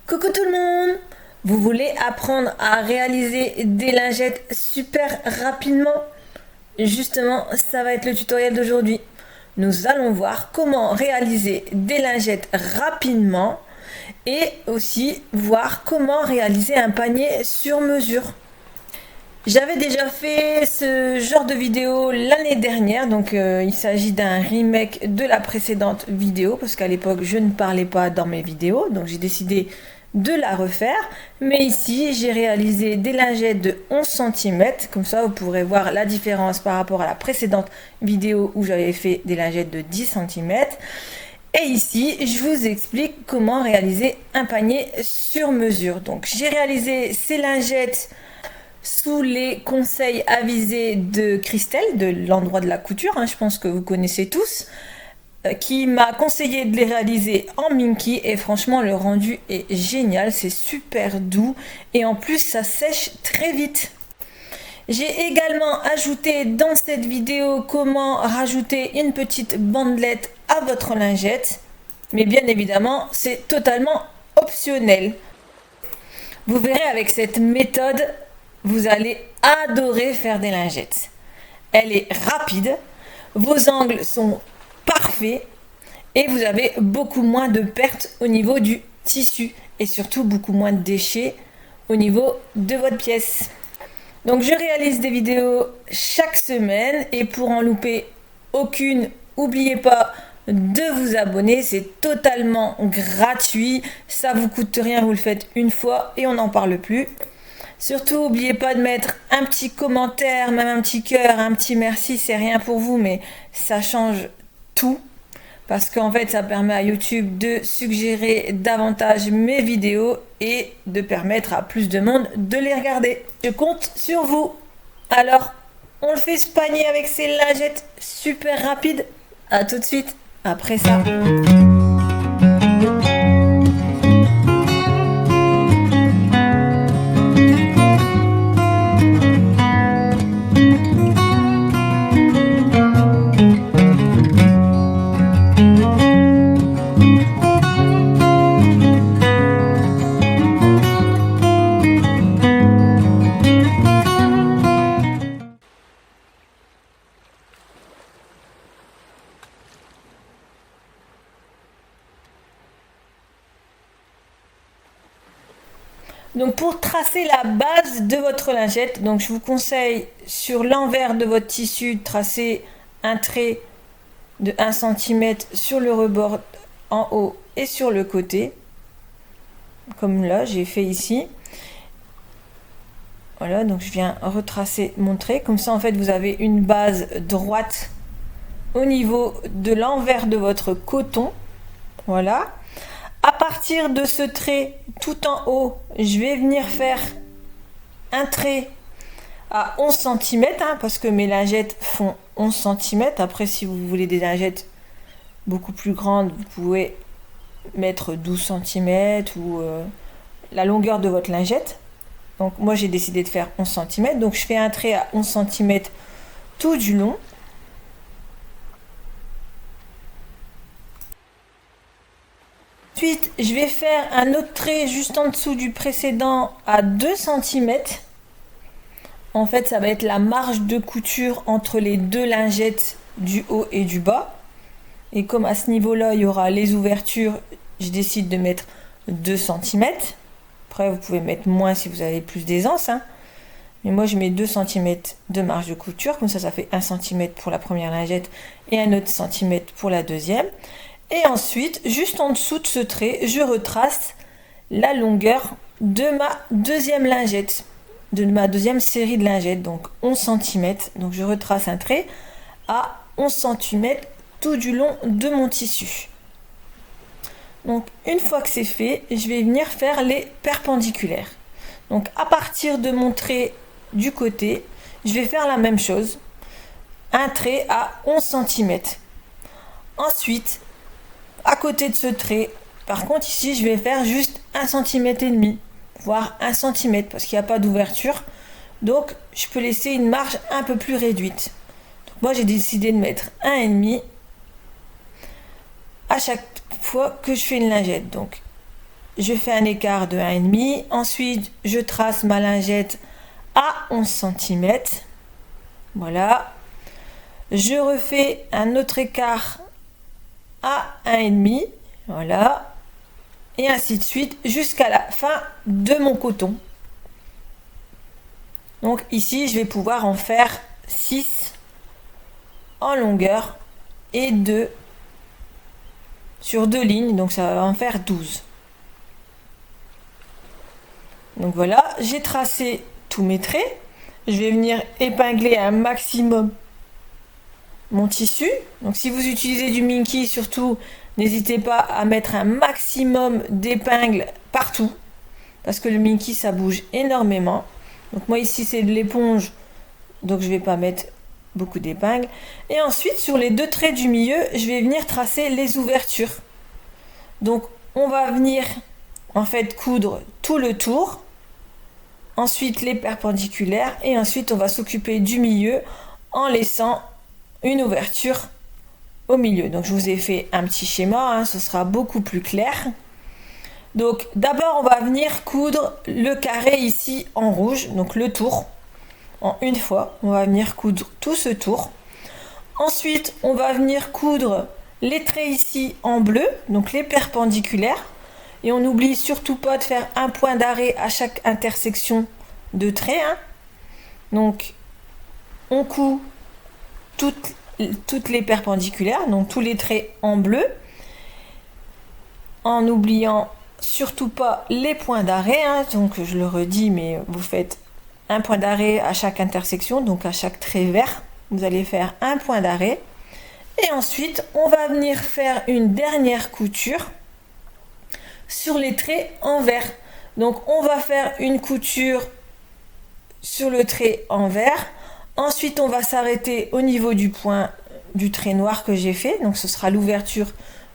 Coucou tout le monde! Vous voulez apprendre à réaliser des lingettes super rapidement? Justement, ça va être le tutoriel d'aujourd'hui. Nous allons voir comment réaliser des lingettes rapidement et aussi voir comment réaliser un panier sur mesure. J'avais déjà fait ce genre de vidéo l'année dernière, donc il s'agit d'un remake de la précédente vidéo, parce qu'à l'époque je ne parlais pas dans mes vidéos, donc j'ai décidé de la refaire. Mais ici j'ai réalisé des lingettes de 11 cm, comme ça vous pourrez voir la différence par rapport à la précédente vidéo où j'avais fait des lingettes de 10 cm. Et ici, je vous explique comment réaliser un panier sur mesure. Donc j'ai réalisé ces lingettes sous les conseils avisés de Christelle, de l'endroit de la couture, je pense que vous connaissez tous, qui m'a conseillé de les réaliser en minky et franchement le rendu est génial, c'est super doux et en plus ça sèche très vite. J'ai également ajouté dans cette vidéo comment rajouter une petite bandelette à votre lingette, mais bien évidemment c'est totalement optionnel. Vous verrez avec cette méthode, vous allez adorer faire des lingettes. Elle est rapide, vos angles sont parfaits et vous avez beaucoup moins de pertes au niveau du tissu et surtout beaucoup moins de déchets au niveau de votre pièce. Donc je réalise des vidéos chaque semaine et pour en louper aucune, n'oubliez pas de vous abonner, c'est totalement gratuit, ça vous coûte rien, vous le faites une fois et on n'en parle plus. Surtout, n'oubliez pas de mettre un petit commentaire, même un petit cœur, un petit merci, c'est rien pour vous, mais ça change tout. Parce qu'en fait, ça permet à YouTube de suggérer davantage mes vidéos et de permettre à plus de monde de les regarder. Je compte sur vous. Alors, on le fait ce panier avec ces lingettes super rapides. À tout de suite, après ça. Donc pour tracer la base de votre lingette, donc je vous conseille sur l'envers de votre tissu de tracer un trait de 1 cm sur le rebord en haut et sur le côté. Comme là, j'ai fait ici. Voilà, donc je viens retracer mon trait. Comme ça, en fait, vous avez une base droite au niveau de l'envers de votre coton. Voilà. À partir de ce trait tout en haut, je vais venir faire un trait à 11 cm parce que mes lingettes font 11 cm. Après, si vous voulez des lingettes beaucoup plus grandes, vous pouvez mettre 12 cm ou la longueur de votre lingette. Donc moi, j'ai décidé de faire 11 cm. Donc je fais un trait à 11 cm tout du long. Ensuite, je vais faire un autre trait juste en dessous du précédent à 2 cm. En fait, ça va être la marge de couture entre les deux lingettes du haut et du bas. Et comme à ce niveau-là, il y aura les ouvertures, je décide de mettre 2 cm. Après, vous pouvez mettre moins si vous avez plus d'aisance. Mais moi, je mets 2 cm de marge de couture. Comme ça fait 1 cm pour la première lingette et un autre centimètre pour la deuxième. Et ensuite, juste en dessous de ce trait, je retrace la longueur de ma deuxième lingette, de ma deuxième série de lingettes, donc 11 cm. Donc je retrace un trait à 11 cm tout du long de mon tissu. Donc une fois que c'est fait, je vais venir faire les perpendiculaires. Donc à partir de mon trait du côté, je vais faire la même chose, un trait à 11 cm. Ensuite, à côté de ce trait, par contre ici je vais faire juste 1,5 cm, voire 1 cm parce qu'il n'y a pas d'ouverture, donc je peux laisser une marge un peu plus réduite. Donc moi j'ai décidé de mettre 1,5 à chaque fois que je fais une lingette. Donc je fais un écart de 1,5. Ensuite, je trace ma lingette à 11 cm. Voilà. Je refais un autre écart à 1,5. Voilà. Et ainsi de suite jusqu'à la fin de mon coton. Donc ici, je vais pouvoir en faire 6 en longueur et 2 sur 2 lignes. Donc ça va en faire 12. Donc voilà, j'ai tracé tous mes traits. Je vais venir épingler un maximum mon tissu. Donc si vous utilisez du Minky, surtout, n'hésitez pas à mettre un maximum d'épingles partout. Parce que le Minky, ça bouge énormément. Donc moi ici, c'est de l'éponge. Donc je ne vais pas mettre beaucoup d'épingles. Et ensuite, sur les 2 traits du milieu, je vais venir tracer les ouvertures. Donc on va venir en fait coudre tout le tour. Ensuite les perpendiculaires. Et ensuite on va s'occuper du milieu en laissant une ouverture au milieu. Donc je vous ai fait un petit schéma, ce sera beaucoup plus clair. Donc d'abord on va venir coudre le carré ici en rouge, donc le tour. En une fois, on va venir coudre tout ce tour. Ensuite on va venir coudre les traits ici en bleu, donc les perpendiculaires. Et on n'oublie surtout pas de faire un point d'arrêt à chaque intersection de traits. Donc on coud toutes les perpendiculaires, donc tous les traits en bleu, en n'oubliant surtout pas les points d'arrêt. Donc je le redis, mais vous faites un point d'arrêt à chaque intersection, donc à chaque trait vert, vous allez faire un point d'arrêt. Et ensuite, on va venir faire une dernière couture sur les traits en vert. Donc on va faire une couture sur le trait en vert. Ensuite, on va s'arrêter au niveau du point du trait noir que j'ai fait. Donc ce sera l'ouverture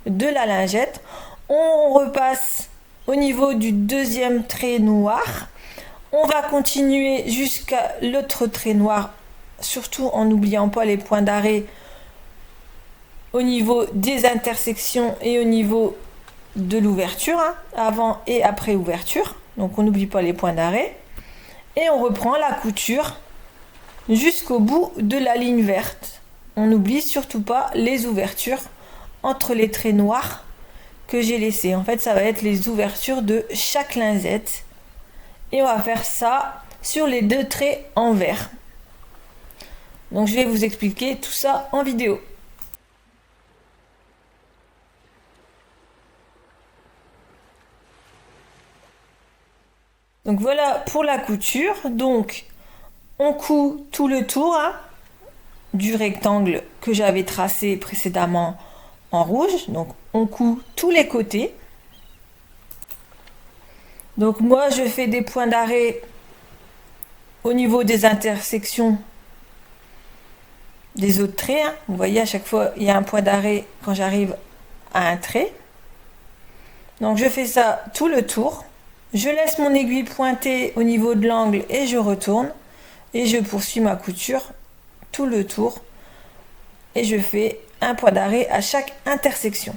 de la lingette. On repasse au niveau du deuxième trait noir. On va continuer jusqu'à l'autre trait noir, surtout en n'oubliant pas les points d'arrêt au niveau des intersections et au niveau de l'ouverture, avant et après ouverture. Donc on n'oublie pas les points d'arrêt. Et on reprend la couture jusqu'au bout de la ligne verte. On n'oublie surtout pas les ouvertures entre les traits noirs que j'ai laissés. En fait, ça va être les ouvertures de chaque lingette. Et on va faire ça sur les 2 traits en vert. Donc je vais vous expliquer tout ça en vidéo. Donc voilà pour la couture. Donc on coud tout le tour du rectangle que j'avais tracé précédemment en rouge. Donc on coud tous les côtés. Donc moi je fais des points d'arrêt au niveau des intersections des autres traits. Vous voyez, à chaque fois il y a un point d'arrêt quand j'arrive à un trait. Donc je fais ça tout le tour. Je laisse mon aiguille pointer au niveau de l'angle et je retourne. Et je poursuis ma couture tout le tour. Et je fais un point d'arrêt à chaque intersection.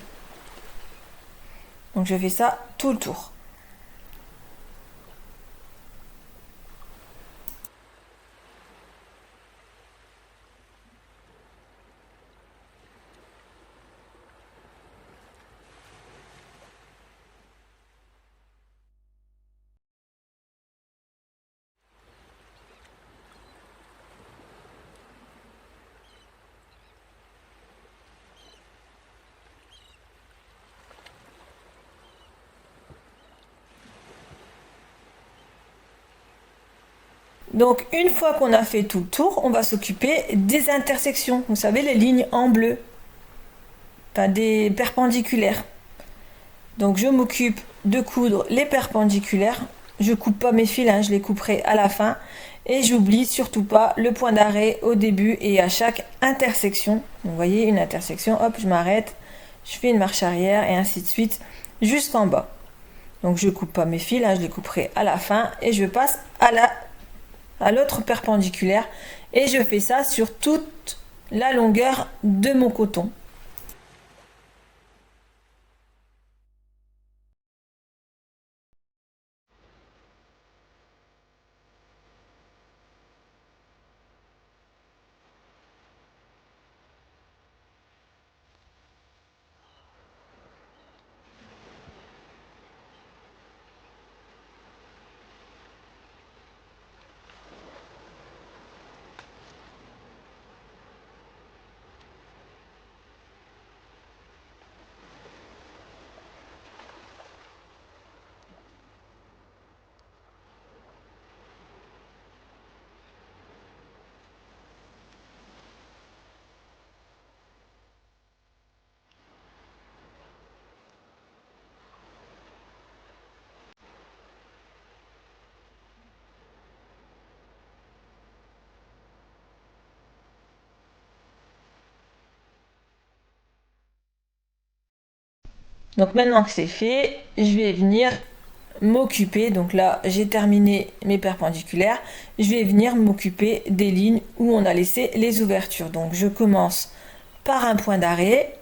Donc je fais ça tout le tour. Donc une fois qu'on a fait tout le tour, on va s'occuper des intersections. Vous savez, les lignes en bleu, enfin des perpendiculaires. Donc je m'occupe de coudre les perpendiculaires. Je coupe pas mes fils, je les couperai à la fin. Et j'oublie surtout pas le point d'arrêt au début et à chaque intersection. Donc, vous voyez, une intersection, hop, je m'arrête, je fais une marche arrière et ainsi de suite jusqu'en bas. Donc je coupe pas mes fils, je les couperai à la fin et je passe à l'autre perpendiculaire et je fais ça sur toute la longueur de mon coton. Donc maintenant que c'est fait, je vais venir m'occuper, donc là j'ai terminé mes perpendiculaires, je vais venir m'occuper des lignes où on a laissé les ouvertures. Donc je commence par un point d'arrêt,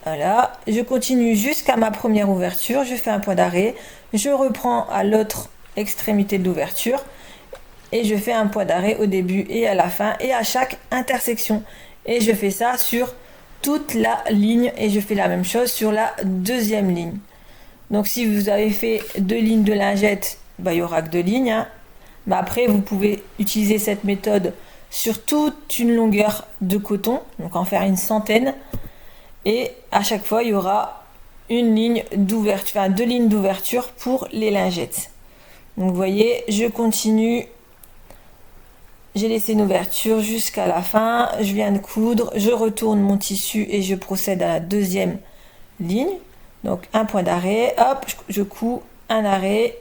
voilà, je continue jusqu'à ma première ouverture, je fais un point d'arrêt, je reprends à l'autre extrémité de l'ouverture et je fais un point d'arrêt au début et à la fin et à chaque intersection. Et je fais ça sur toute la ligne et je fais la même chose sur la deuxième ligne. Donc si vous avez fait 2 lignes de lingettes, il n'y aura que 2 lignes, hein. Mais après, vous pouvez utiliser cette méthode sur toute une longueur de coton, donc en faire une centaine. Et à chaque fois, il y aura une ligne d'ouverture, enfin 2 lignes d'ouverture pour les lingettes. Donc vous voyez, je continue. J'ai laissé une ouverture jusqu'à la fin. Je viens de coudre, je retourne mon tissu et je procède à la deuxième ligne. Donc un point d'arrêt, hop, je couds, un arrêt,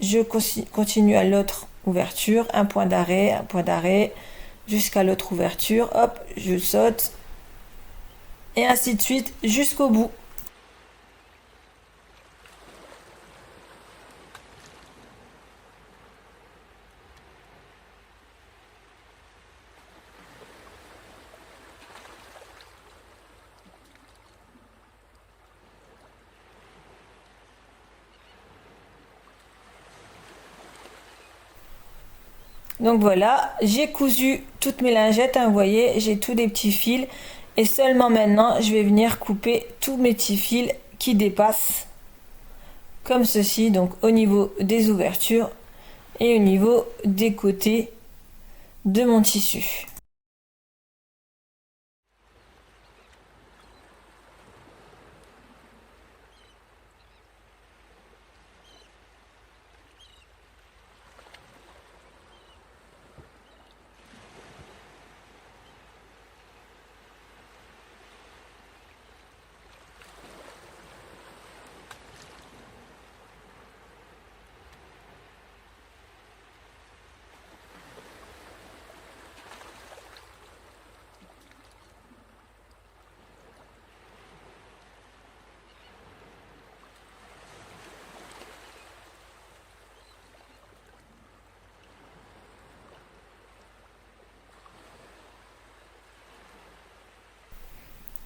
je continue à l'autre ouverture, un point d'arrêt, jusqu'à l'autre ouverture, hop, je saute, et ainsi de suite jusqu'au bout. Donc voilà, j'ai cousu toutes mes lingettes, hein, vous voyez, j'ai tous les petits fils. Et seulement maintenant, je vais venir couper tous mes petits fils qui dépassent, comme ceci, donc au niveau des ouvertures et au niveau des côtés de mon tissu.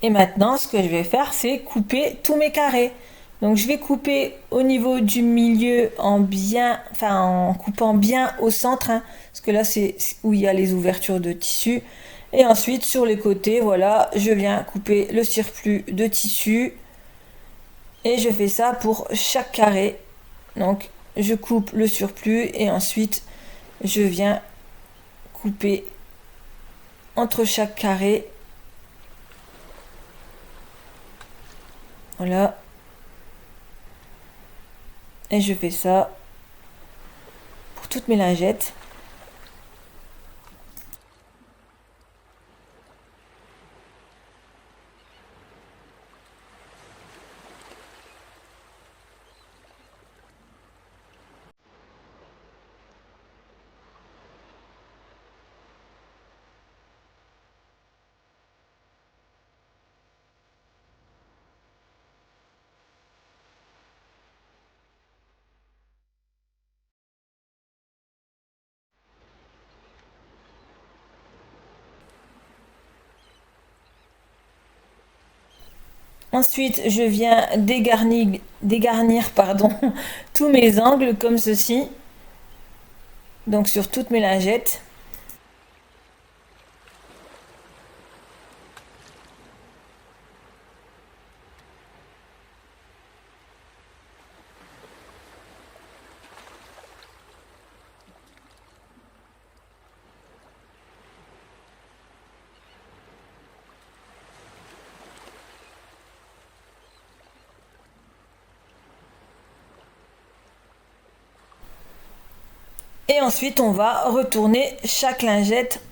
Et maintenant, ce que je vais faire, c'est couper tous mes carrés. Donc je vais couper au niveau du milieu en coupant bien au centre, hein, parce que là c'est où il y a les ouvertures de tissu. Et ensuite sur les côtés, voilà, je viens couper le surplus de tissu. Et je fais ça pour chaque carré. Donc je coupe le surplus et ensuite je viens couper entre chaque carré. Voilà. Et je fais ça pour toutes mes lingettes. Ensuite, je viens dégarnir tous mes angles comme ceci. Donc sur toutes mes lingettes. Et ensuite, on va retourner chaque lingette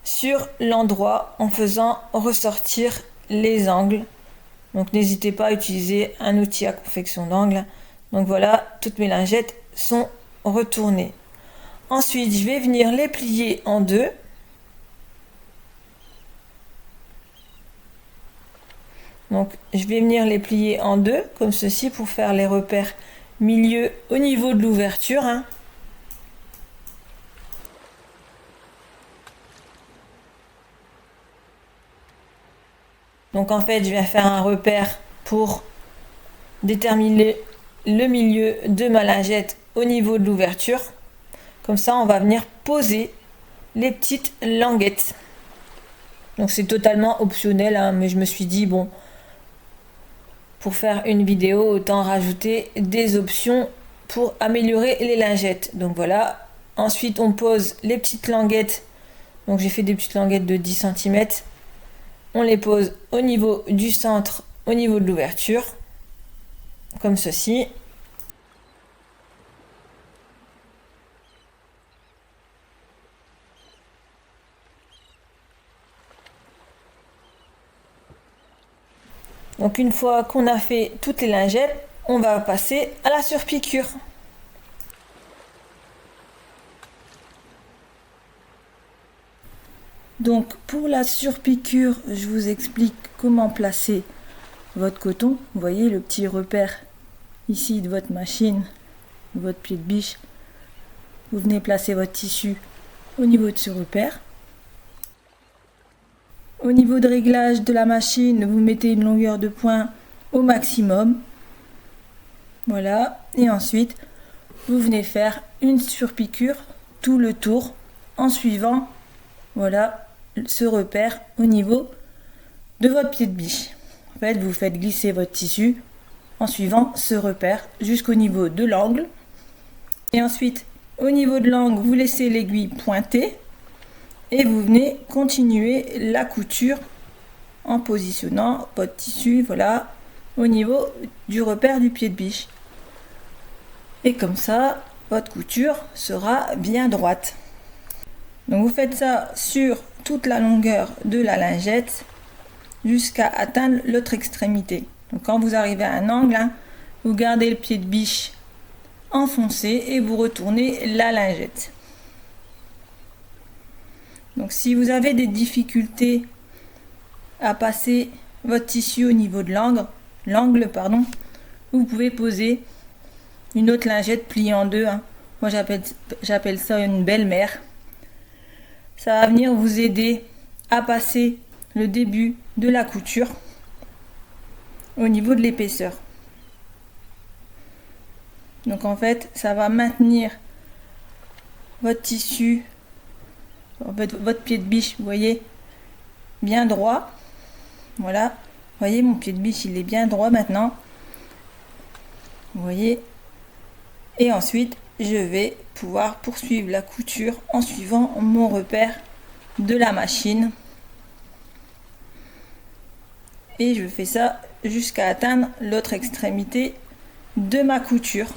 sur l'endroit en faisant ressortir les angles. Donc n'hésitez pas à utiliser un outil à confection d'angles. Donc voilà, toutes mes lingettes sont retournées. Ensuite, je vais venir les plier en deux. Donc je vais venir les plier en deux comme ceci pour faire les repères milieu au niveau de l'ouverture, hein. Donc en fait je viens faire un repère pour déterminer le milieu de ma lingette au niveau de l'ouverture. Comme ça on va venir poser les petites languettes. Donc c'est totalement optionnel, hein, mais je me suis dit bon, pour faire une vidéo autant rajouter des options pour améliorer les lingettes. Donc voilà, ensuite on pose les petites languettes. Donc j'ai fait des petites languettes de 10 cm. On les pose au niveau du centre, au niveau de l'ouverture, comme ceci. Donc une fois qu'on a fait toutes les lingettes, on va passer à la surpiqûre. Donc pour la surpiqûre, je vous explique comment placer votre coton. Vous voyez le petit repère ici de votre machine, de votre pied de biche. Vous venez placer votre tissu au niveau de ce repère. Au niveau de réglage de la machine, vous mettez une longueur de point au maximum. Voilà. Et ensuite, vous venez faire une surpiqûre tout le tour en suivant, voilà, ce repère au niveau de votre pied de biche. En fait, vous faites glisser votre tissu en suivant ce repère jusqu'au niveau de l'angle. Et ensuite, au niveau de l'angle, vous laissez l'aiguille pointer et vous venez continuer la couture en positionnant votre tissu, voilà, au niveau du repère du pied de biche. Et comme ça, votre couture sera bien droite. Donc vous faites ça sur toute la longueur de la lingette jusqu'à atteindre l'autre extrémité. Donc quand vous arrivez à un angle, hein, vous gardez le pied de biche enfoncé et vous retournez la lingette. Donc si vous avez des difficultés à passer votre tissu au niveau de l'angle, vous pouvez poser une autre lingette pliée en deux, hein. Moi j'appelle ça une belle-mère. Ça va venir vous aider à passer le début de la couture au niveau de l'épaisseur. Donc en fait, ça va maintenir votre tissu, votre pied de biche, vous voyez, bien droit. Voilà, vous voyez, mon pied de biche, il est bien droit maintenant. Vous voyez. Et ensuite, je vais pouvoir poursuivre la couture en suivant mon repère de la machine. Et je fais ça jusqu'à atteindre l'autre extrémité de ma couture.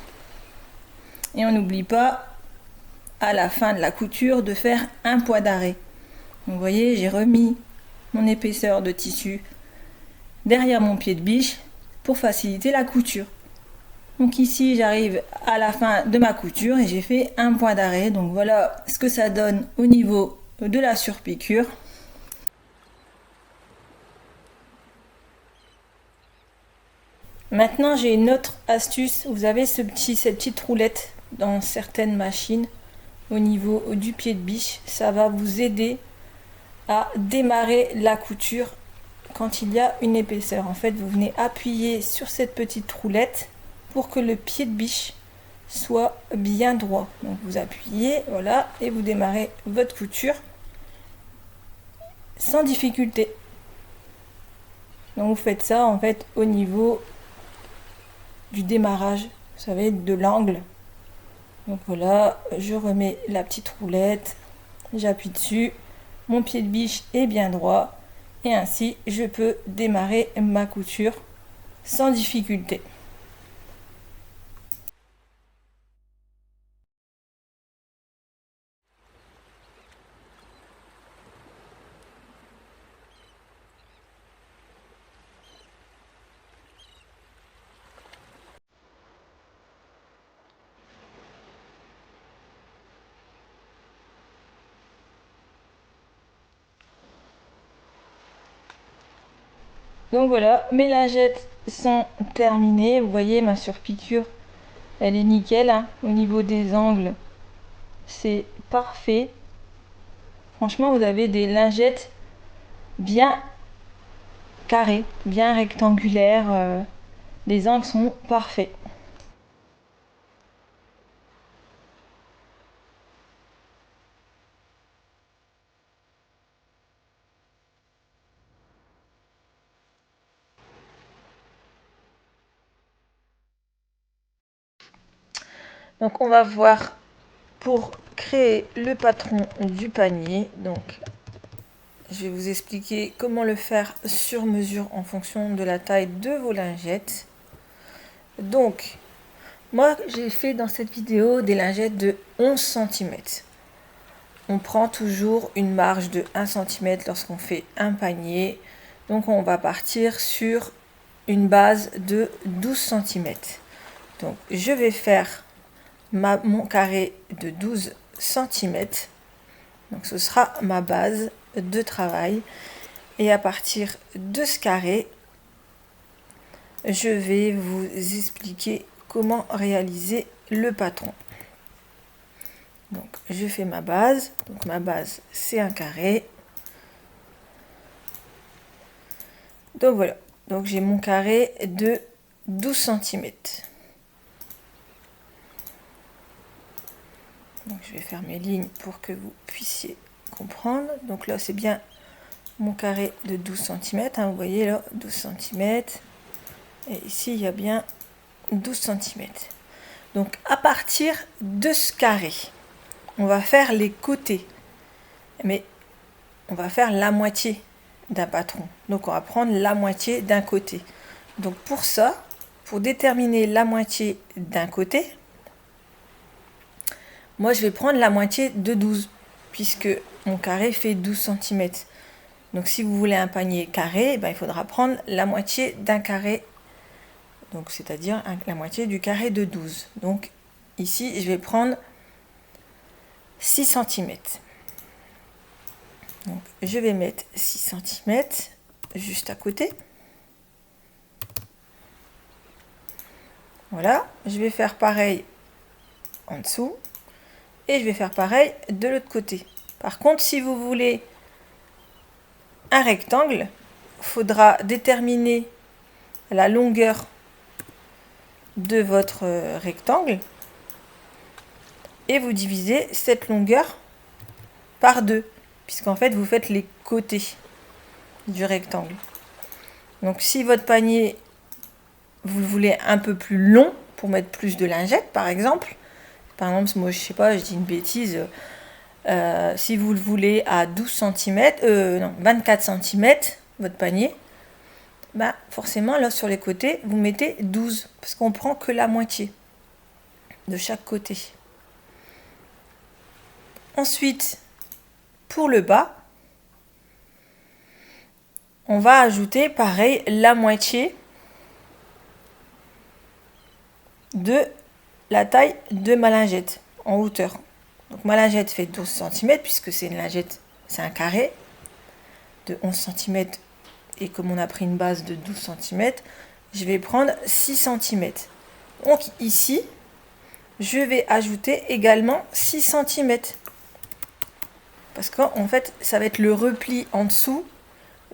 Et on n'oublie pas à la fin de la couture de faire un point d'arrêt. Vous voyez, j'ai remis mon épaisseur de tissu derrière mon pied de biche pour faciliter la couture. Donc ici j'arrive à la fin de ma couture et j'ai fait un point d'arrêt. Donc voilà ce que ça donne au niveau de la surpiqûre. Maintenant j'ai une autre astuce. Vous avez cette petite roulette dans certaines machines au niveau du pied de biche. Ça va vous aider à démarrer la couture quand il y a une épaisseur. En fait, vous venez appuyer sur cette petite roulette pour que le pied de biche soit bien droit. Donc vous appuyez, voilà, et vous démarrez votre couture sans difficulté. Donc vous faites ça en fait au niveau du démarrage, vous savez, de l'angle. Donc voilà, je remets la petite roulette, j'appuie dessus, mon pied de biche est bien droit et ainsi je peux démarrer ma couture sans difficulté. Donc voilà, mes lingettes sont terminées. Vous voyez, ma surpiqûre, elle est nickel, hein. Au niveau des angles, c'est parfait. Franchement, vous avez des lingettes bien carrées, bien rectangulaires. Les angles sont parfaits. Donc on va voir pour créer le patron du panier. Donc je vais vous expliquer comment le faire sur mesure en fonction de la taille de vos lingettes. Donc moi j'ai fait dans cette vidéo des lingettes de 11 cm. On prend toujours une marge de 1 cm lorsqu'on fait un panier. Donc on va partir sur une base de 12 cm. Donc je vais faire mon carré de 12 cm. Donc ce sera ma base de travail. Et à partir de ce carré, je vais vous expliquer comment réaliser le patron. Donc je fais ma base. Donc ma base c'est un carré. Donc voilà. Donc j'ai mon carré de 12 cm. Donc je vais faire mes lignes pour que vous puissiez comprendre. Donc là c'est bien mon carré de 12 cm. Hein, vous voyez là 12 cm. Et ici il y a bien 12 cm. Donc à partir de ce carré, on va faire les côtés. Mais on va faire la moitié d'un patron. Donc on va prendre la moitié d'un côté. Donc pour ça, pour déterminer la moitié d'un côté, moi je vais prendre la moitié de 12, puisque mon carré fait 12 cm. Donc si vous voulez un panier carré, ben, il faudra prendre la moitié d'un carré, donc c'est-à-dire la moitié du carré de 12. Donc ici je vais prendre 6 cm. Donc je vais mettre 6 cm juste à côté. Voilà, je vais faire pareil en dessous et je vais faire pareil de l'autre côté. Par contre, si vous voulez un rectangle, il faudra déterminer la longueur de votre rectangle et vous divisez cette longueur par 2, puisqu'en fait vous faites les côtés du rectangle. Donc si votre panier vous le voulez un peu plus long pour mettre plus de lingettes par exemple, moi je sais pas, je dis une bêtise, si vous le voulez à 12 cm, non, 24 cm votre panier, bah forcément là sur les côtés vous mettez 12 parce qu'on prend que la moitié de chaque côté. Ensuite pour le bas, on va ajouter pareil la moitié de la taille de ma lingette en hauteur. Donc ma lingette fait 12 cm puisque c'est une lingette, c'est un carré de 11 cm et comme on a pris une base de 12 cm, je vais prendre 6 cm. Donc ici, je vais ajouter également 6 cm. Parce qu'en fait, ça va être le repli en dessous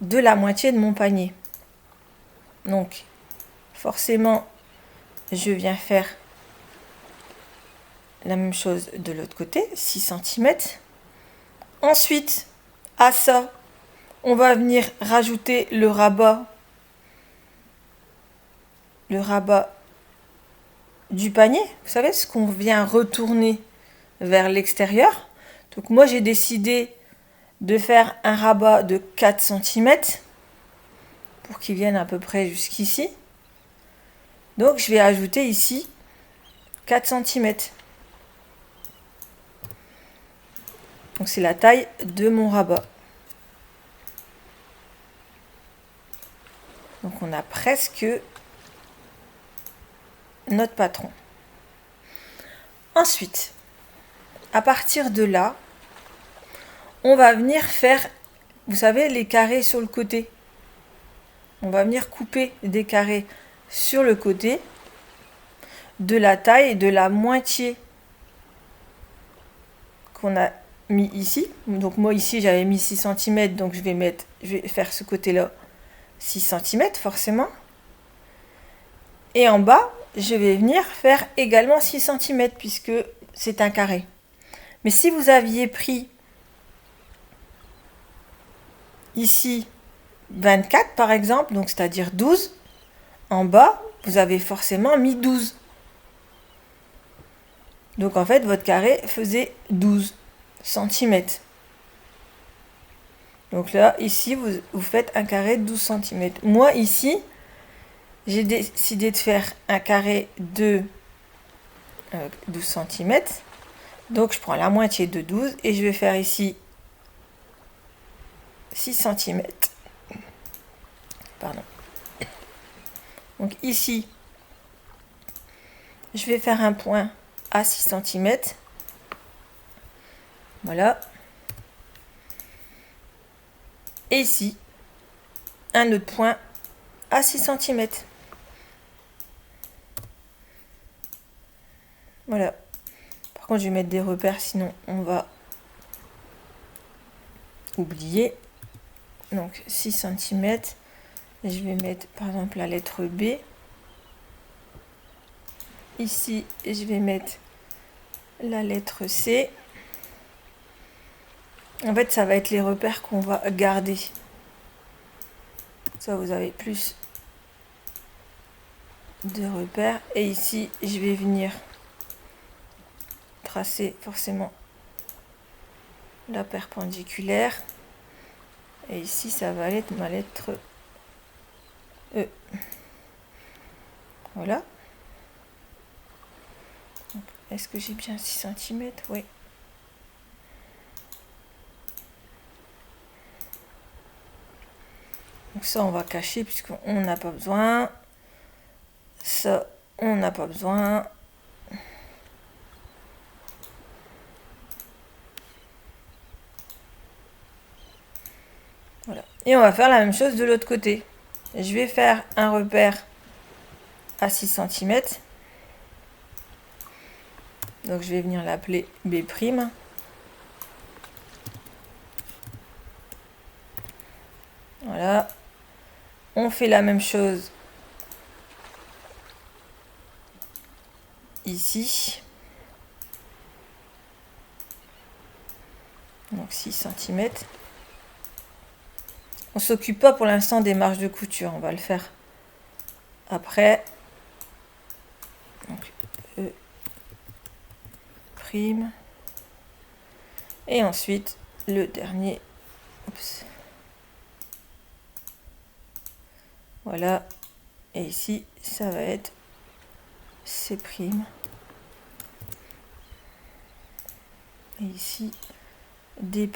de la moitié de mon panier. Donc, forcément, je viens faire la même chose de l'autre côté, 6 cm. Ensuite, à ça, on va venir rajouter le rabat du panier. Vous savez, ce qu'on vient retourner vers l'extérieur. Donc moi, j'ai décidé de faire un rabat de 4 cm pour qu'il vienne à peu près jusqu'ici. Donc je vais ajouter ici 4 cm. Donc c'est la taille de mon rabat. Donc on a presque notre patron. Ensuite, à partir de là, on va venir faire, vous savez, les carrés sur le côté. on va venir couper des carrés sur le côté de la taille de la moitié qu'on a mis ici. Donc moi ici j'avais mis 6 cm, donc je vais faire ce côté là 6 cm forcément. Et en bas, je vais venir faire également 6 cm puisque c'est un carré. Mais si vous aviez pris ici 24 par exemple, donc c'est-à-dire 12, en bas, vous avez forcément mis 12. Donc en fait, votre carré faisait 12 cm. Donc là, ici, vous faites un carré de 12 cm. Moi, ici, j'ai décidé de faire un carré de 12 cm. Donc je prends la moitié de 12 et je vais faire ici 6 cm. Pardon. Donc ici, je vais faire un point à 6 cm. Voilà. Et ici, un autre point à 6 cm. Voilà. Par contre, je vais mettre des repères, sinon on va oublier. Donc 6 cm. Je vais mettre par exemple la lettre B. Ici, je vais mettre la lettre C. En fait, ça va être les repères qu'on va garder. Ça, vous avez plus de repères. Et ici, je vais venir tracer forcément la perpendiculaire. Et ici, ça va être ma lettre E. Voilà. Est-ce que j'ai bien 6 cm? Oui. Donc ça, on va cacher puisqu'on n'a pas besoin. Ça, on n'a pas besoin. Voilà. Et on va faire la même chose de l'autre côté. Je vais faire un repère à 6 cm. Donc je vais venir l'appeler B'. Voilà. On fait la même chose ici. Donc 6 cm. On s'occupe pas pour l'instant des marges de couture. On va le faire après. Donc, E'. Et ensuite, le dernier. Oups. Voilà. Et ici, ça va être C'. Et ici, D'.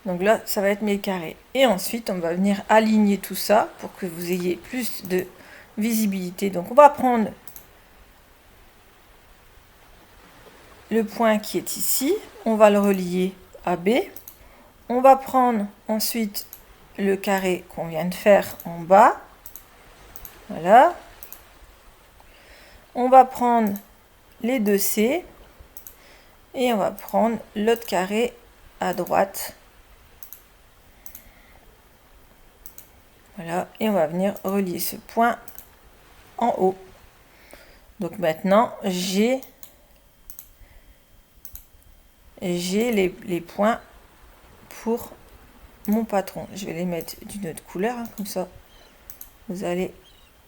Donc là, ça va être mes carrés. Et ensuite, on va venir aligner tout ça pour que vous ayez plus de visibilité. Donc on va prendre le point qui est ici. On va le relier à B. On va prendre ensuite le carré qu'on vient de faire en bas. Voilà. On va prendre les deux C. Et on va prendre l'autre carré à droite. Voilà, et on va venir relier ce point en haut. Donc maintenant, j'ai les points pour mon patron. Je vais les mettre d'une autre couleur, hein, comme ça vous allez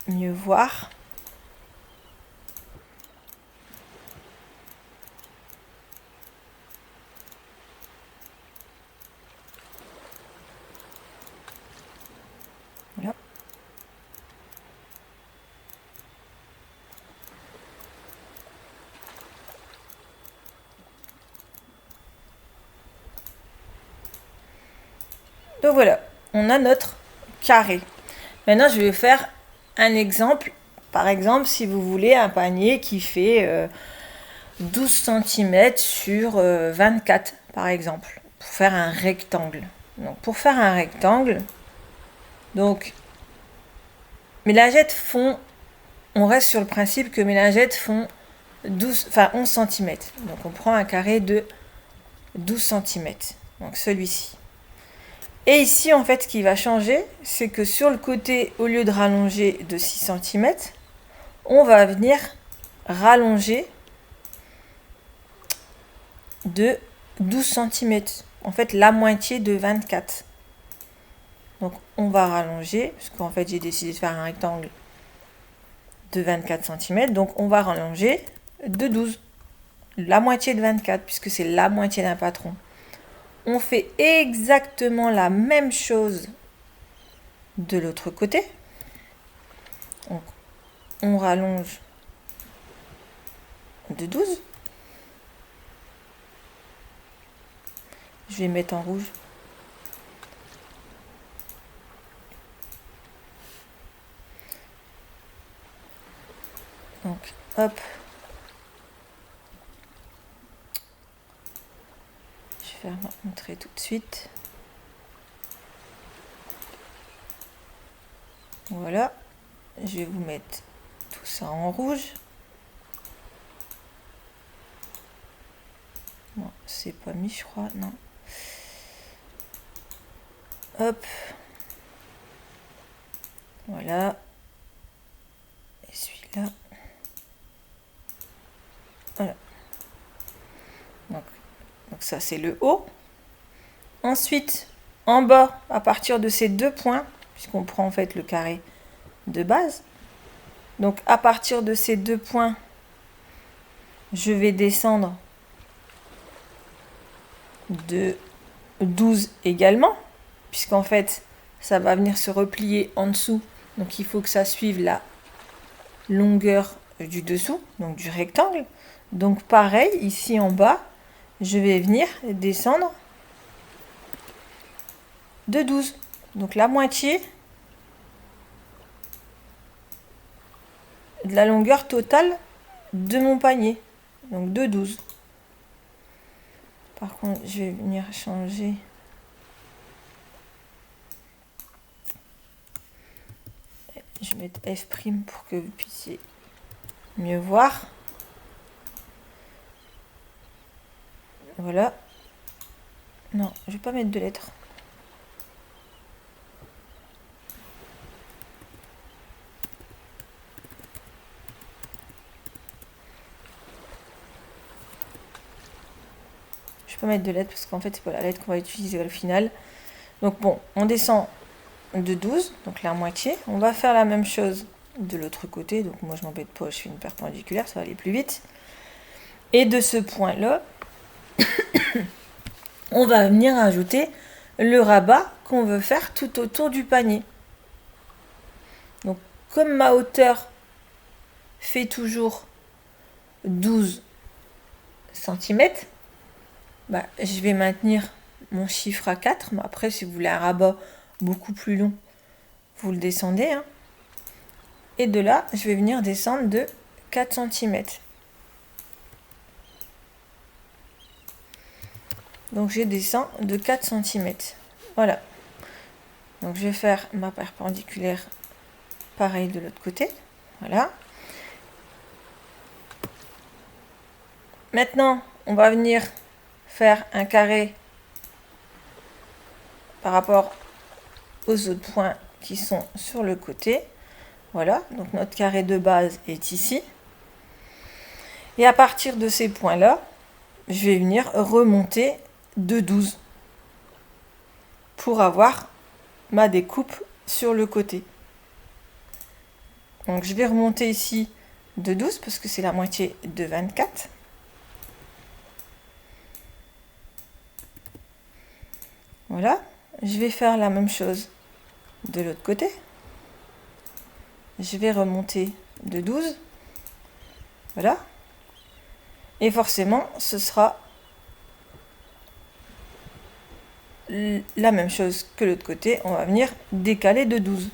mieux voir. Voilà. Donc voilà, on a notre carré. Maintenant, je vais faire un exemple. Par exemple, si vous voulez un panier qui fait 12 cm sur 24 par exemple, pour faire un rectangle. Donc pour faire un rectangle, donc mes lingettes font, on reste sur le principe que mes lingettes font 11 cm. Donc on prend un carré de 12 cm, donc celui-ci. Et ici, en fait, ce qui va changer, c'est que sur le côté, au lieu de rallonger de 6 cm, on va venir rallonger de 12 cm. En fait, la moitié de 24. Donc, on va rallonger, parce qu'en fait, j'ai décidé de faire un rectangle de 24 cm. Donc, on va rallonger de 12. La moitié de 24, puisque c'est la moitié d'un patron. On fait exactement la même chose de l'autre côté. Donc, on rallonge de 12. Je vais mettre en rouge. Donc, hop. Je vais montrer tout de suite. Voilà. Je vais vous mettre tout ça en rouge. Bon, c'est pas mis, je crois, non. Hop. Voilà. Et celui-là. Voilà. Donc ça, c'est le haut. Ensuite, en bas, à partir de ces deux points, puisqu'on prend en fait le carré de base. Donc à partir de ces deux points, je vais descendre de 12 également, puisqu'en fait, ça va venir se replier en dessous. Donc il faut que ça suive la longueur du dessous, donc du rectangle. Donc pareil, ici en bas, je vais venir descendre de 12. Donc la moitié de la longueur totale de mon panier. Donc de 12. Par contre, je vais venir changer. Je vais mettre F' pour que vous puissiez mieux voir. Voilà. Non, je vais pas mettre de lettres. Je vais pas mettre de lettres parce qu'en fait, c'est pas la lettre qu'on va utiliser au final. Donc bon, on descend de 12, donc la moitié. On va faire la même chose de l'autre côté. Donc moi, je m'embête pas, je fais une perpendiculaire, ça va aller plus vite. Et de ce point-là, on va venir ajouter le rabat qu'on veut faire tout autour du panier. Donc, comme ma hauteur fait toujours 12 cm, bah, je vais maintenir mon chiffre à 4. Mais après, si vous voulez un rabat beaucoup plus long, vous le descendez. Hein. Et de là, je vais venir descendre de 4 cm. Donc, je descends de 4 cm. Voilà. Donc, je vais faire ma perpendiculaire pareil de l'autre côté. Voilà. Maintenant, on va venir faire un carré par rapport aux autres points qui sont sur le côté. Voilà, donc notre carré de base est ici. Et à partir de ces points-là, je vais venir remonter de 12 pour avoir ma découpe sur le côté. Donc je vais remonter ici de 12 parce que c'est la moitié de 24. Voilà, je vais faire la même chose de l'autre côté. Je vais remonter de 12. Voilà. Et forcément, ce sera la même chose que l'autre côté. On va venir décaler de 12.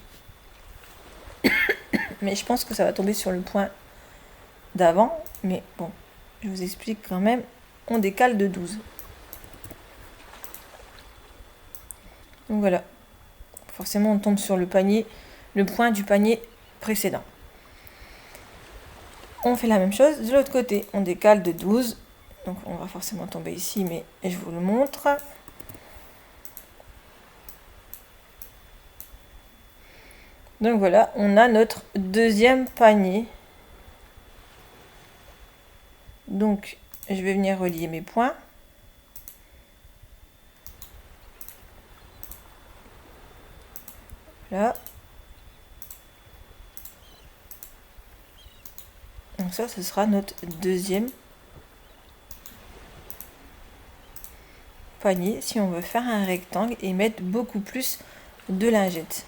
Mais je pense que ça va tomber sur le point d'avant. Mais bon, je vous explique quand même, on décale de 12. Donc voilà, forcément on tombe sur le panier, le point du panier précédent. On fait la même chose de l'autre côté, on décale de 12. Donc on va forcément tomber ici, mais je vous le montre. Donc voilà, on a notre deuxième panier. Donc je vais venir relier mes points. Là. Donc ça, ce sera notre deuxième panier si on veut faire un rectangle et mettre beaucoup plus de lingettes.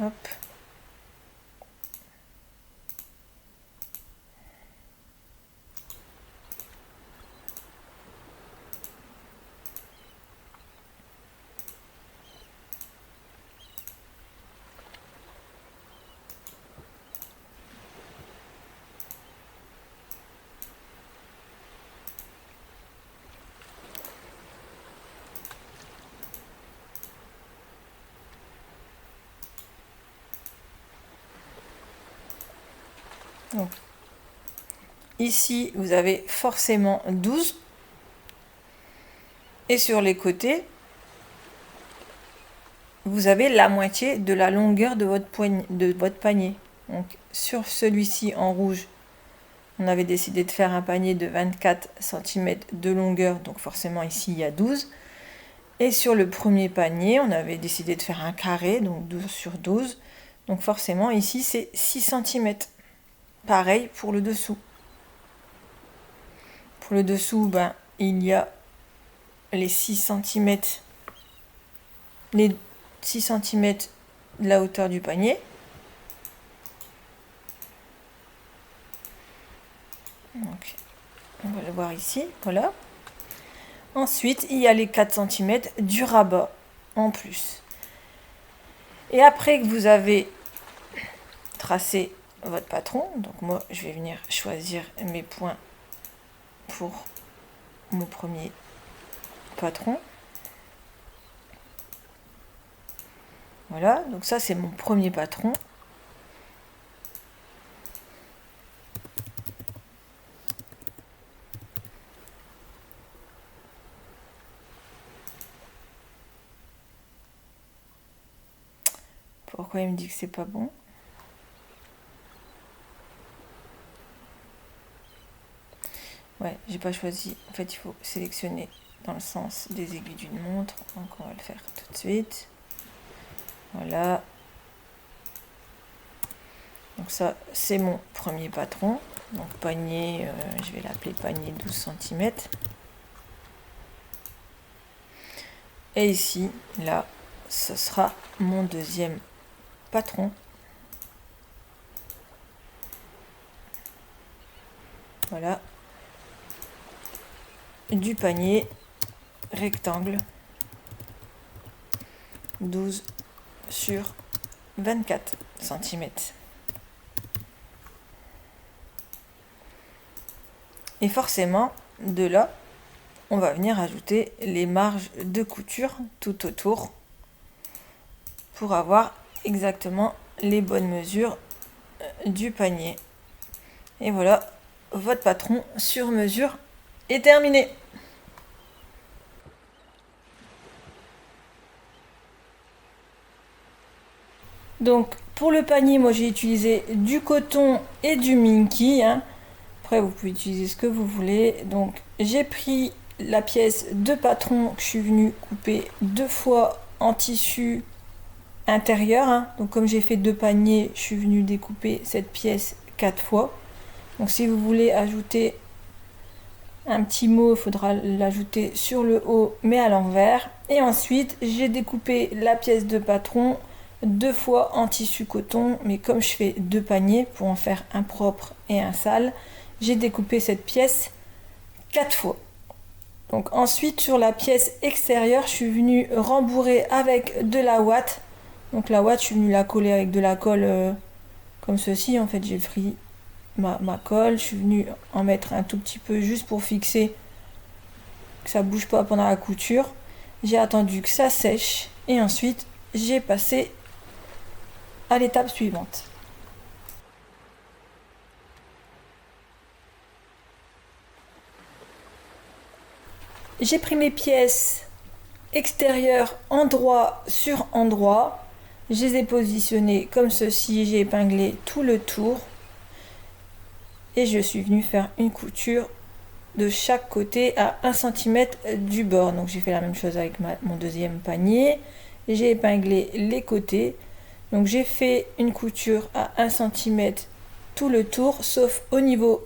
Hop. Donc, ici, vous avez forcément 12. Et sur les côtés, vous avez la moitié de la longueur de votre panier. Donc, sur celui-ci en rouge, on avait décidé de faire un panier de 24 cm de longueur. Donc, forcément, ici, il y a 12. Et sur le premier panier, on avait décidé de faire un carré, donc 12 sur 12. Donc, forcément, ici, c'est 6 cm. Pareil pour le dessous. Pour le dessous, ben, il y a les 6 cm, les 6 cm de la hauteur du panier. Donc, on va le voir ici, voilà. Ensuite, il y a les 4 cm du rabat en plus. Et après que vous avez tracé votre patron, donc moi je vais venir choisir mes points pour mon premier patron. Voilà, donc ça c'est mon premier patron. Pourquoi il me dit que c'est pas bon? Ouais, j'ai pas choisi. En fait, il faut sélectionner dans le sens des aiguilles d'une montre. Donc, on va le faire tout de suite. Voilà. Donc, ça, c'est mon premier patron. Donc, panier, je vais l'appeler panier 12 cm. Et ici, là, ce sera mon deuxième patron. Voilà. Du panier rectangle 12 sur 24 cm. Et forcément, de là, on va venir ajouter les marges de couture tout autour pour avoir exactement les bonnes mesures du panier. Et voilà, votre patron sur mesure est terminé. Donc pour le panier, moi j'ai utilisé du coton et du minky. Après vous pouvez utiliser ce que vous voulez. Donc j'ai pris la pièce de patron que je suis venue couper 2 fois en tissu intérieur. Donc comme j'ai fait 2 paniers, je suis venue découper cette pièce 4 fois. Donc si vous voulez ajouter un petit mot, il faudra l'ajouter sur le haut mais à l'envers. Et ensuite j'ai découpé la pièce de patron 2 fois en tissu coton, mais comme je fais 2 paniers pour en faire un propre et un sale, j'ai découpé cette pièce 4 fois. Donc ensuite sur la pièce extérieure, je suis venue rembourrer avec de la ouate. Donc la ouate, je suis venue la coller avec de la colle comme ceci. En fait, j'ai pris ma colle, je suis venue en mettre un tout petit peu juste pour fixer que ça bouge pas pendant la couture. J'ai attendu que ça sèche et ensuite j'ai passé à l'étape suivante. J'ai pris mes pièces extérieures endroit sur endroit, je les ai positionnées comme ceci, j'ai épinglé tout le tour et je suis venue faire une couture de chaque côté à 1 cm du bord. Donc j'ai fait la même chose avec mon deuxième panier, j'ai épinglé les côtés. Donc j'ai fait une couture à 1 cm tout le tour, sauf au niveau,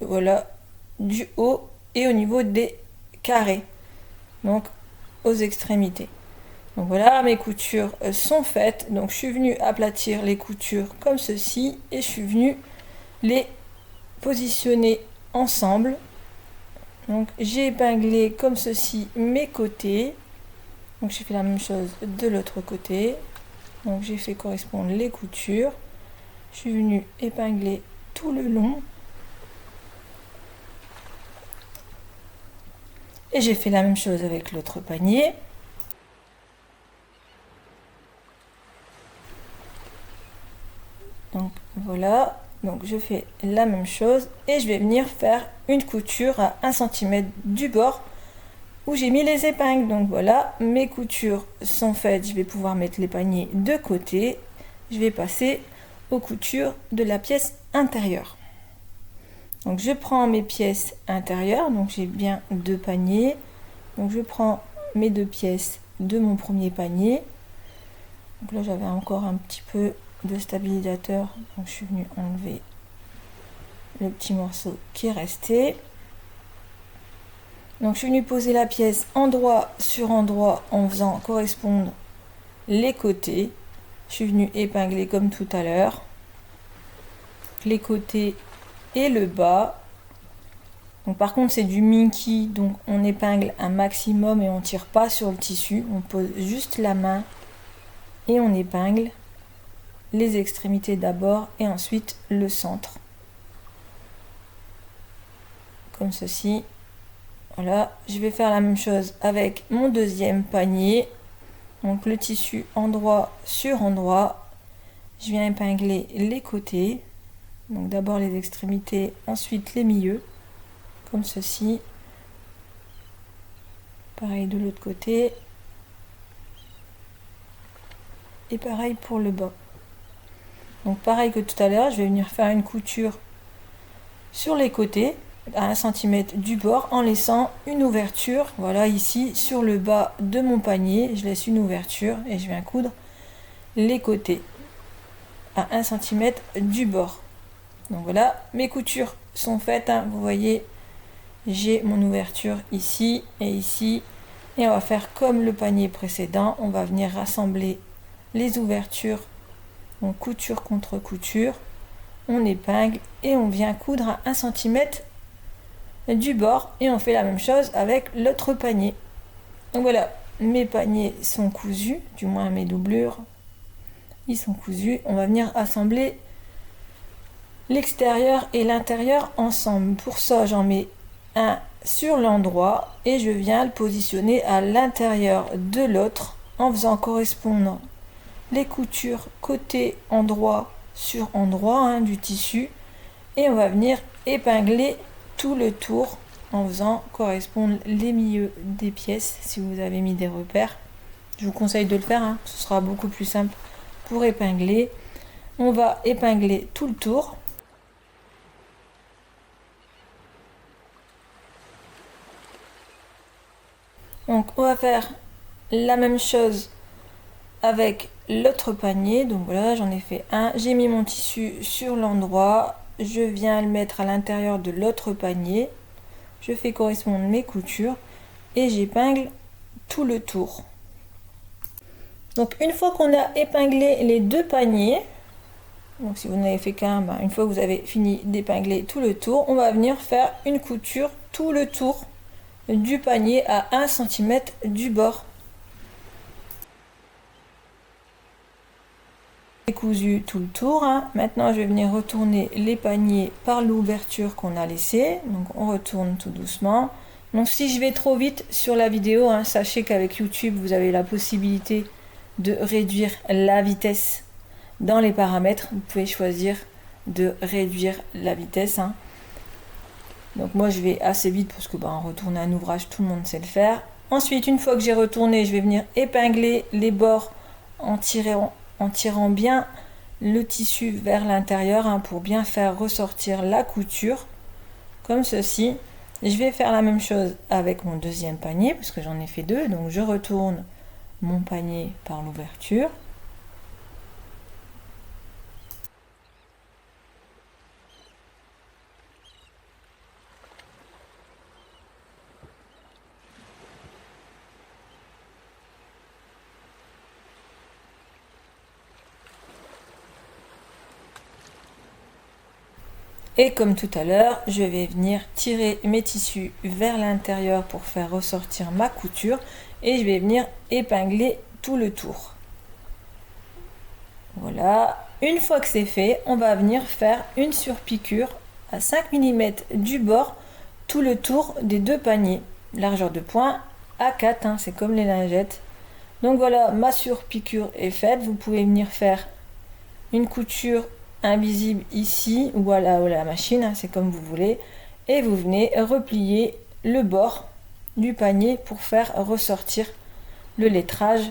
voilà, du haut et au niveau des carrés, donc aux extrémités. Donc voilà, mes coutures sont faites. Donc je suis venue aplatir les coutures comme ceci et je suis venue les positionner ensemble. Donc j'ai épinglé comme ceci mes côtés. Donc j'ai fait la même chose de l'autre côté. Donc j'ai fait correspondre les coutures. Je suis venue épingler tout le long. Et j'ai fait la même chose avec l'autre panier. Donc voilà. Donc je fais la même chose et je vais venir faire une couture à 1 cm du bord où j'ai mis les épingles. Donc voilà, mes coutures sont faites. Je vais pouvoir mettre les paniers de côté. Je vais passer aux coutures de la pièce intérieure. Donc je prends mes pièces intérieures. Donc j'ai bien 2 paniers. Donc je prends mes 2 pièces de mon premier panier. Donc là j'avais encore un petit peu de stabilisateur. Donc je suis venue enlever le petit morceau qui est resté. Donc je suis venue poser la pièce endroit sur endroit en faisant correspondre les côtés. Je suis venue épingler comme tout à l'heure les côtés et le bas. Donc par contre c'est du minky, donc on épingle un maximum et on tire pas sur le tissu. On pose juste la main et on épingle les extrémités d'abord et ensuite le centre. Comme ceci. Voilà, je vais faire la même chose avec mon deuxième panier. Donc le tissu endroit sur endroit. Je viens épingler les côtés. Donc d'abord les extrémités, ensuite les milieux. Comme ceci. Pareil de l'autre côté. Et pareil pour le bas. Donc pareil que tout à l'heure, je vais venir faire une couture sur les côtés à 1 cm du bord en laissant une ouverture. Voilà, ici sur le bas de mon panier je laisse une ouverture et je viens coudre les côtés à 1 cm du bord. Donc voilà, mes coutures sont faites, hein. Vous voyez, j'ai mon ouverture ici et ici et on va faire comme le panier précédent. On va venir rassembler les ouvertures, donc couture contre couture, on épingle et on vient coudre à 1 cm du bord et on fait la même chose avec l'autre panier. Donc voilà, mes paniers sont cousus, du moins mes doublures, ils sont cousus. On va venir assembler l'extérieur et l'intérieur ensemble. Pour ça, j'en mets un sur l'endroit et je viens le positionner à l'intérieur de l'autre en faisant correspondre les coutures côté endroit sur endroit, hein, du tissu, et on va venir épingler tout le tour en faisant correspondre les milieux des pièces. Si vous avez mis des repères, je vous conseille de le faire, hein, ce sera beaucoup plus simple pour épingler. On va épingler tout le tour. Donc on va faire la même chose avec l'autre panier. Donc voilà, j'en ai fait un, j'ai mis mon tissu sur l'endroit je viens le mettre à l'intérieur de l'autre panier, je fais correspondre mes coutures et j'épingle tout le tour. Donc une fois qu'on a épinglé les deux paniers, donc si vous n'avez fait qu'un, une fois que vous avez fini d'épingler tout le tour, on va venir faire une couture tout le tour du panier à 1 cm du bord. J'ai cousu tout le tour. Maintenant je vais venir retourner les paniers par l'ouverture qu'on a laissée. Donc on retourne tout doucement. Donc si je vais trop vite sur la vidéo, sachez qu'avec YouTube vous avez la possibilité de réduire la vitesse dans les paramètres. Vous pouvez choisir de réduire la vitesse. Donc moi je vais assez vite parce que retourner un ouvrage, tout le monde sait le faire. Ensuite, une fois que j'ai retourné, je vais venir épingler les bords en tirant bien le tissu vers l'intérieur pour bien faire ressortir la couture comme ceci. Je vais faire la même chose avec mon deuxième panier parce que j'en ai fait deux. Donc je retourne mon panier par l'ouverture. Et comme tout à l'heure, je vais venir tirer mes tissus vers l'intérieur pour faire ressortir ma couture et je vais venir épingler tout le tour. Voilà, une fois que c'est fait, on va venir faire une surpiqûre à 5 mm du bord tout le tour des deux paniers. Largeur de point à 4, c'est comme les lingettes. Donc voilà, ma surpiqûre est faite. Vous pouvez venir faire une couture invisible ici ou à la machine, c'est comme vous voulez, et vous venez replier le bord du panier pour faire ressortir le lettrage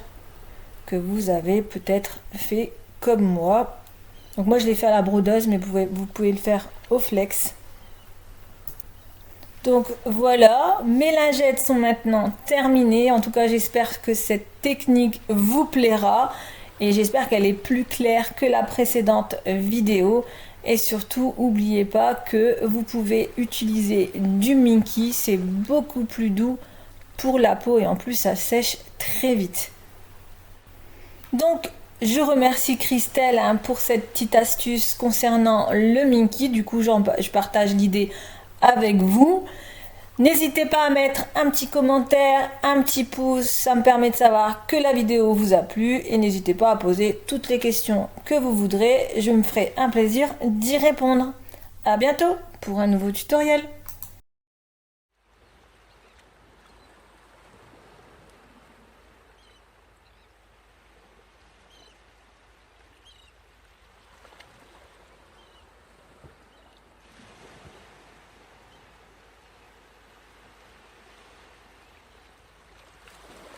que vous avez peut-être fait comme moi. Donc moi je l'ai fait à la brodeuse, mais vous pouvez le faire au flex. Donc voilà, mes lingettes sont maintenant terminées. En tout cas, j'espère que cette technique vous plaira. Et j'espère qu'elle est plus claire que la précédente vidéo. Et surtout, n'oubliez pas que vous pouvez utiliser du Minky. C'est beaucoup plus doux pour la peau et en plus, ça sèche très vite. Donc, je remercie Christelle pour cette petite astuce concernant le Minky. Du coup, je partage l'idée avec vous. N'hésitez pas à mettre un petit commentaire, un petit pouce, ça me permet de savoir que la vidéo vous a plu et n'hésitez pas à poser toutes les questions que vous voudrez, je me ferai un plaisir d'y répondre. À bientôt pour un nouveau tutoriel.